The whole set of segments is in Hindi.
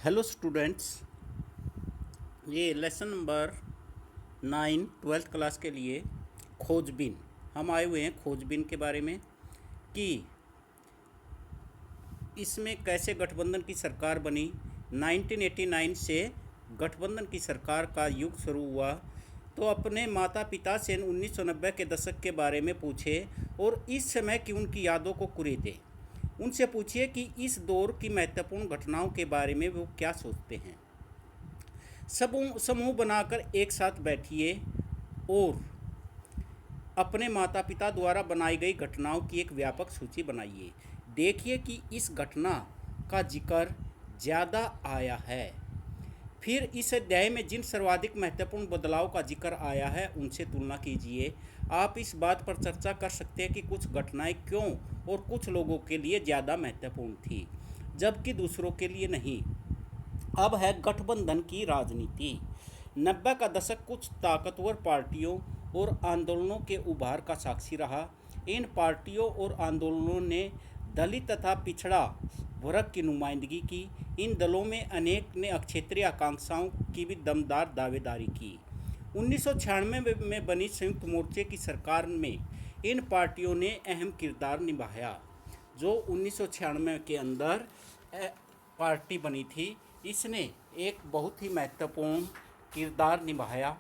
हेलो स्टूडेंट्स, ये लेसन नंबर 9 ट्वेल्थ क्लास के लिए खोजबीन हम आए हुए हैं। खोजबीन के बारे में कि इसमें कैसे गठबंधन की सरकार बनी। 1989 से गठबंधन की सरकार का युग शुरू हुआ। तो अपने माता पिता से 1990 के दशक के बारे में पूछे और इस समय की उनकी यादों को कुरेदे। उनसे पूछिए कि इस दौर की महत्वपूर्ण घटनाओं के बारे में वो क्या सोचते हैं। समूह बनाकर एक साथ बैठिए और अपने माता पिता द्वारा बनाई गई घटनाओं की एक व्यापक सूची बनाइए। देखिए कि इस घटना का जिक्र ज़्यादा आया है। फिर इस अध्याय में जिन सर्वाधिक महत्वपूर्ण बदलाव का जिक्र आया है उनसे तुलना कीजिए। आप इस बात पर चर्चा कर सकते हैं कि कुछ घटनाएं क्यों और कुछ लोगों के लिए ज़्यादा महत्वपूर्ण थी जबकि दूसरों के लिए नहीं। अब है गठबंधन की राजनीति। 90 का दशक कुछ ताकतवर पार्टियों और आंदोलनों के उभार का साक्षी रहा। इन पार्टियों और आंदोलनों ने दलित तथा पिछड़ा वर्ग की नुमाइंदगी की। इन दलों में अनेक ने क्षेत्रीय आकांक्षाओं की भी दमदार दावेदारी की। 1996 में बनी संयुक्त मोर्चे की सरकार में इन पार्टियों ने अहम किरदार निभाया। जो 1996 के अंदर पार्टी बनी थी, इसने एक बहुत ही महत्वपूर्ण किरदार निभाया।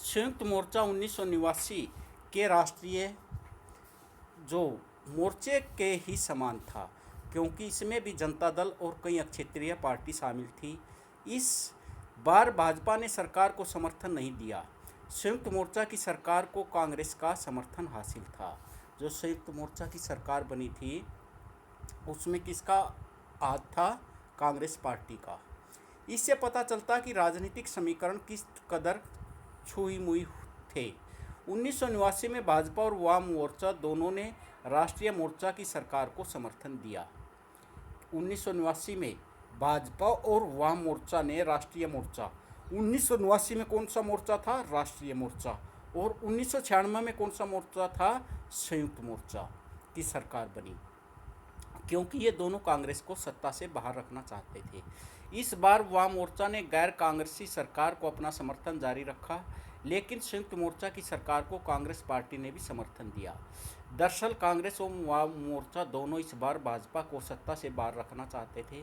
संयुक्त मोर्चा 1989 के राष्ट्रीय जो मोर्चे के ही समान था, क्योंकि इसमें भी जनता दल और कई क्षेत्रीय पार्टी शामिल थी। इस बार भाजपा ने सरकार को समर्थन नहीं दिया। संयुक्त मोर्चा की सरकार को कांग्रेस का समर्थन हासिल था। जो संयुक्त मोर्चा की सरकार बनी थी उसमें किसका हाथ था? कांग्रेस पार्टी का। इससे पता चलता कि राजनीतिक समीकरण किस कदर छुई मुई थे। 1989 में भाजपा और वाम मोर्चा दोनों ने राष्ट्रीय मोर्चा की सरकार को समर्थन दिया। 1989 में भाजपा और वाम मोर्चा ने राष्ट्रीय मोर्चा, 1989 में कौन सा मोर्चा था? राष्ट्रीय मोर्चा। और 1996 में कौन सा मोर्चा था? संयुक्त मोर्चा की सरकार बनी, क्योंकि ये दोनों कांग्रेस को सत्ता से बाहर रखना चाहते थे। इस बार वाम मोर्चा ने गैर कांग्रेसी सरकार को अपना समर्थन जारी रखा, लेकिन संयुक्त मोर्चा की सरकार को कांग्रेस पार्टी ने भी समर्थन दिया। दरअसल कांग्रेस और वाम मोर्चा दोनों इस बार भाजपा को सत्ता से बाहर रखना चाहते थे।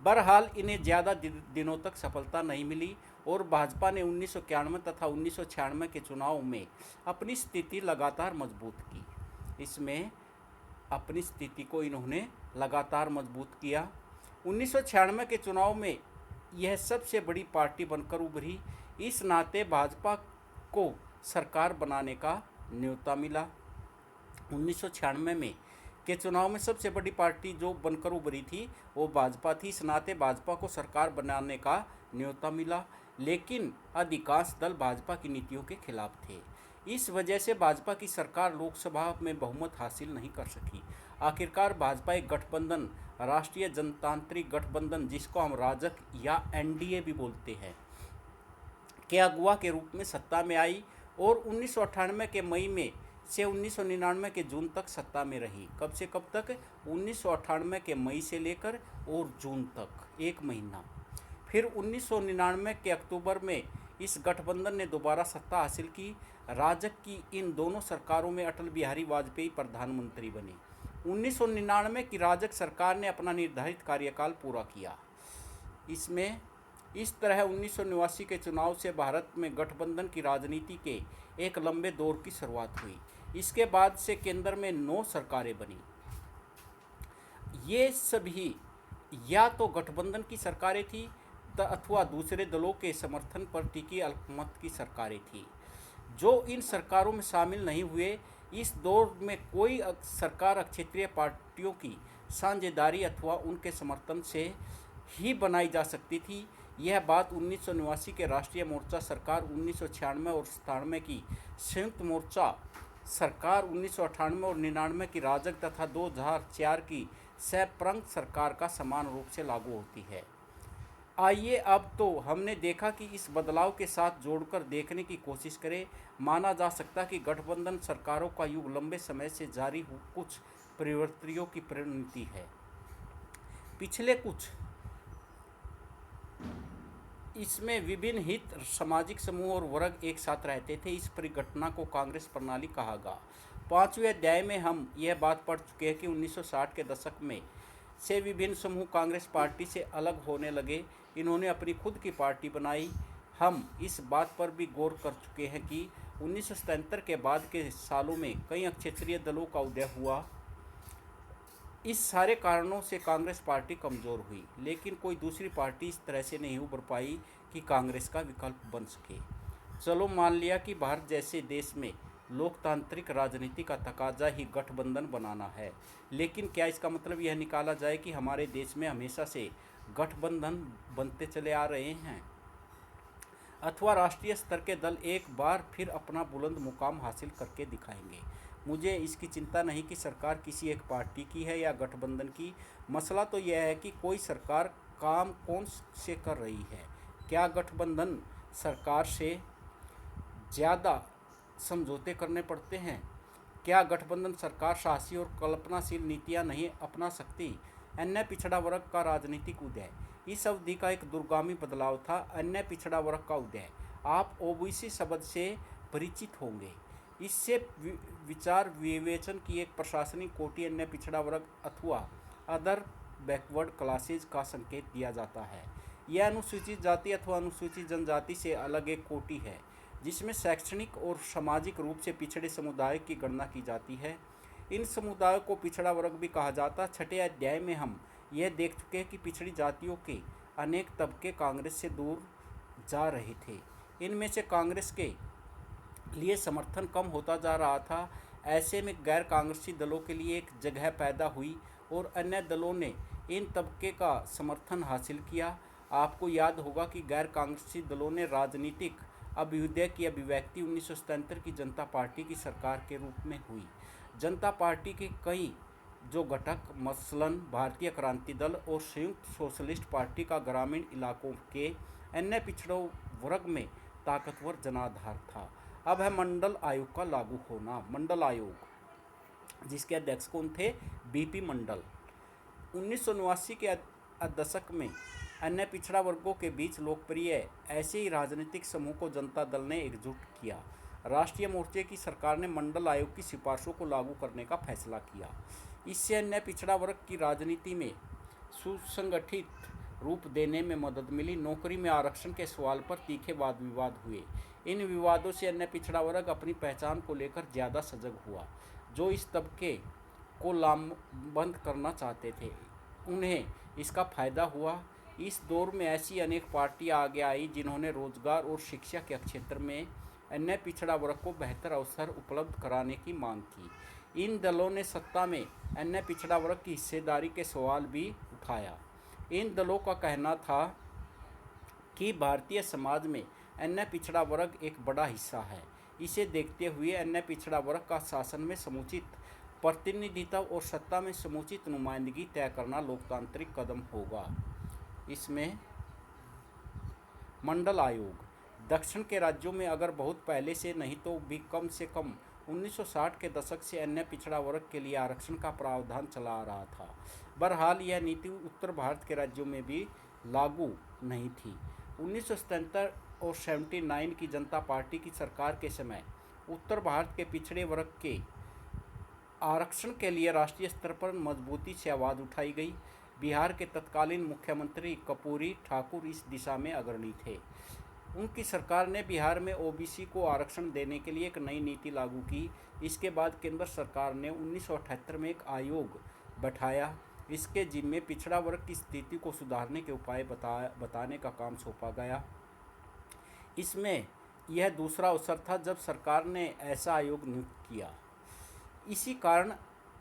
बहरहाल इन्हें ज़्यादा दिनों तक सफलता नहीं मिली और भाजपा ने 1991 तथा 1996 के चुनाव में अपनी स्थिति लगातार मजबूत की। इसमें अपनी स्थिति को इन्होंने लगातार मजबूत किया। 1996 के चुनाव में यह सबसे बड़ी पार्टी बनकर उभरी। इस नाते भाजपा को सरकार बनाने का न्योता मिला। 1996 में के चुनाव में सबसे बड़ी पार्टी जो बनकर उभरी थी वो भाजपा थी। इस नाते भाजपा को सरकार बनाने का न्योता मिला, लेकिन अधिकांश दल भाजपा की नीतियों के खिलाफ थे। इस वजह से भाजपा की सरकार लोकसभा में बहुमत हासिल नहीं कर सकी। आखिरकार भाजपा एक गठबंधन, राष्ट्रीय जनतांत्रिक गठबंधन, जिसको हम राजग या एनडीए भी बोलते हैं, के अगुवा के रूप में सत्ता में आई और 1998 के मई में से 1999 के जून तक सत्ता में रही। कब से कब तक? 1998 के मई से लेकर और जून तक, एक महीना। फिर 1999 के अक्टूबर में इस गठबंधन ने दोबारा सत्ता हासिल की। राजग की इन दोनों सरकारों में अटल बिहारी वाजपेयी प्रधानमंत्री बने। 1999 की राजग सरकार ने अपना निर्धारित कार्यकाल पूरा किया। इसमें इस तरह 1989 के चुनाव से भारत में गठबंधन की राजनीति के एक लंबे दौर की शुरुआत हुई। इसके बाद से केंद्र में 9 सरकारें बनी। ये सभी या तो गठबंधन की सरकारें थी अथवा दूसरे दलों के समर्थन पर टिकी अल्पमत की सरकारें थी। जो इन सरकारों में शामिल नहीं हुए, इस दौर में कोई सरकार क्षेत्रीय पार्टियों की साझेदारी अथवा उनके समर्थन से ही बनाई जा सकती थी। यह बात 1989 के राष्ट्रीय मोर्चा सरकार, 1996 और 97 की संयुक्त मोर्चा सरकार, 1998 और 99 की राजग तथा 2004 की सप्रंग सरकार का समान रूप से लागू होती है। आइए अब तो हमने देखा कि इस बदलाव के साथ जोड़कर देखने की कोशिश करें। माना जा सकता कि गठबंधन सरकारों का युग लंबे समय से जारी कुछ प्रवृत्तियों की परिणति है। पिछले कुछ इसमें विभिन्न हित सामाजिक समूह और वर्ग एक साथ रहते थे। इस परिघटना को कांग्रेस प्रणाली कहा गया। 5वें अध्याय में हम यह बात पढ़ चुके हैं कि 1960 के दशक में से विभिन्न समूह कांग्रेस पार्टी से अलग होने लगे। इन्होंने अपनी खुद की पार्टी बनाई। हम इस बात पर भी गौर कर चुके हैं कि 1977 के बाद के सालों में कई क्षेत्रीय दलों का उदय हुआ। इस सारे कारणों से कांग्रेस पार्टी कमज़ोर हुई, लेकिन कोई दूसरी पार्टी इस तरह से नहीं उभर पाई कि कांग्रेस का विकल्प बन सके। चलो मान लिया कि भारत जैसे देश में लोकतांत्रिक राजनीति का तकाजा ही गठबंधन बनाना है, लेकिन क्या इसका मतलब यह निकाला जाए कि हमारे देश में हमेशा से गठबंधन बनते चले आ रहे हैं, अथवा राष्ट्रीय स्तर के दल एक बार फिर अपना बुलंद मुकाम हासिल करके दिखाएंगे। मुझे इसकी चिंता नहीं कि सरकार किसी एक पार्टी की है या गठबंधन की। मसला तो यह है कि कोई सरकार काम कौन से कर रही है। क्या गठबंधन सरकार से ज़्यादा समझौते करने पड़ते हैं? क्या गठबंधन सरकार साहसी और कल्पनाशील नीतियां नहीं अपना सकती? अन्य पिछड़ा वर्ग का राजनीतिक उदय इस अवधि का एक दूरगामी बदलाव था। अन्य पिछड़ा वर्ग का उदय, आप ओबीसी शब्द से परिचित होंगे। इससे विचार विवेचन की एक प्रशासनिक कोटि अन्य पिछड़ा वर्ग अथवा अदर बैकवर्ड क्लासेज का संकेत दिया जाता है। यह अनुसूचित जाति अथवा अनुसूचित जनजाति से अलग एक कोटि है, जिसमें शैक्षणिक और सामाजिक रूप से पिछड़े समुदाय की गणना की जाती है। इन समुदायों को पिछड़ा वर्ग भी कहा जाता है। 6ठे अध्याय में हम यह देख चुके हैं कि पिछड़ी जातियों के अनेक तबके कांग्रेस से दूर जा रहे थे। इनमें से कांग्रेस के लिए समर्थन कम होता जा रहा था। ऐसे में गैर कांग्रेसी दलों के लिए एक जगह पैदा हुई और अन्य दलों ने इन तबके का समर्थन हासिल किया। आपको याद होगा कि गैर कांग्रेसी दलों ने राजनीतिक अभ्युदय की अभिव्यक्ति 1977 की जनता पार्टी की सरकार के रूप में हुई। जनता पार्टी के कई जो घटक मसलन भारतीय क्रांति दल और संयुक्त सोशलिस्ट पार्टी का ग्रामीण इलाकों के अन्य पिछड़ों वर्ग में ताकतवर जनाधार था। अब है मंडल आयोग का लागू होना। मंडल आयोग, जिसके अध्यक्ष कौन थे? बीपी मंडल। 1989 के दशक में अन्य पिछड़ा वर्गों के बीच लोकप्रिय ऐसे ही राजनीतिक समूह को जनता दल ने एकजुट किया। राष्ट्रीय मोर्चे की सरकार ने मंडल आयोग की सिफारिशों को लागू करने का फैसला किया। इससे अन्य पिछड़ा वर्ग की राजनीति में सुसंगठित रूप देने में मदद मिली। नौकरी में आरक्षण के सवाल पर तीखे वाद विवाद हुए। इन विवादों से अन्य पिछड़ा वर्ग अपनी पहचान को लेकर ज़्यादा सजग हुआ। जो इस तबके को लामबंद करना चाहते थे, उन्हें इसका फायदा हुआ। इस दौर में ऐसी अनेक पार्टियां आगे आई जिन्होंने रोजगार और शिक्षा के क्षेत्र में अन्य पिछड़ा वर्ग को बेहतर अवसर उपलब्ध कराने की मांग की। इन दलों ने सत्ता में अन्य पिछड़ा वर्ग की हिस्सेदारी के सवाल भी उठाया। इन दलों का कहना था कि भारतीय समाज में अन्य पिछड़ा वर्ग एक बड़ा हिस्सा है। इसे देखते हुए अन्य पिछड़ा वर्ग का शासन में समुचित प्रतिनिधित्व और सत्ता में समुचित नुमाइंदगी तय करना लोकतांत्रिक कदम होगा। इसमें मंडल आयोग दक्षिण के राज्यों में अगर बहुत पहले से नहीं तो भी कम से कम 1960 के दशक से अन्य पिछड़ा वर्ग के लिए आरक्षण का प्रावधान चला आ रहा था। बहरहाल यह नीति उत्तर भारत के राज्यों में भी लागू नहीं थी। 1977 और 79 की जनता पार्टी की सरकार के समय उत्तर भारत के पिछड़े वर्ग के आरक्षण के लिए राष्ट्रीय स्तर पर मजबूती से आवाज़ उठाई गई। बिहार के तत्कालीन मुख्यमंत्री कर्पूरी ठाकुर इस दिशा में अग्रणी थे। उनकी सरकार ने बिहार में ओबीसी को आरक्षण देने के लिए एक नई नीति लागू की। इसके बाद केंद्र सरकार ने 1978 में एक आयोग बैठाया। इसके जिम्मे पिछड़ा वर्ग की स्थिति को सुधारने के उपाय बताने का काम सौंपा गया। इसमें यह दूसरा अवसर था जब सरकार ने ऐसा आयोग नियुक्त किया। इसी कारण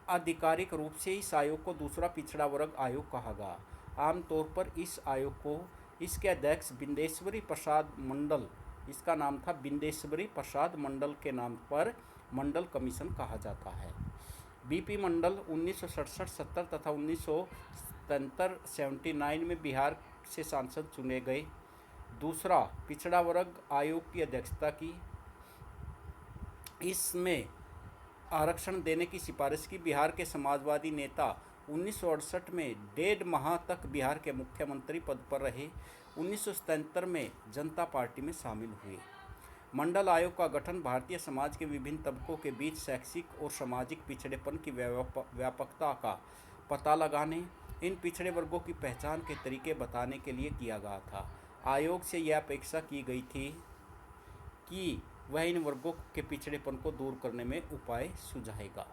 आधिकारिक रूप से इस आयोग को दूसरा पिछड़ा वर्ग आयोग कहा गया। आमतौर पर इस आयोग को इसके अध्यक्ष बिंदेश्वरी प्रसाद मंडल, इसका नाम था बिंदेश्वरी प्रसाद मंडल के नाम पर मंडल कमीशन कहा जाता है। बीपी मंडल 1967-70 तथा 1977-79 में बिहार से सांसद चुने गए। दूसरा पिछड़ा वर्ग आयोग की अध्यक्षता की। इसमें आरक्षण देने की सिफारिश की। बिहार के समाजवादी नेता 1968 में 1.5 माह तक बिहार के मुख्यमंत्री पद पर रहे। 1977 में जनता पार्टी में शामिल हुए। मंडल आयोग का गठन भारतीय समाज के विभिन्न तबकों के बीच शैक्षिक और सामाजिक पिछड़ेपन की व्यापकता का पता लगाने, इन पिछड़े वर्गों की पहचान के तरीके बताने के लिए किया गया था। आयोग से यह अपेक्षा की गई थी कि वह इन वर्गों के पिछड़ेपन को दूर करने में उपाय सुझाएगा।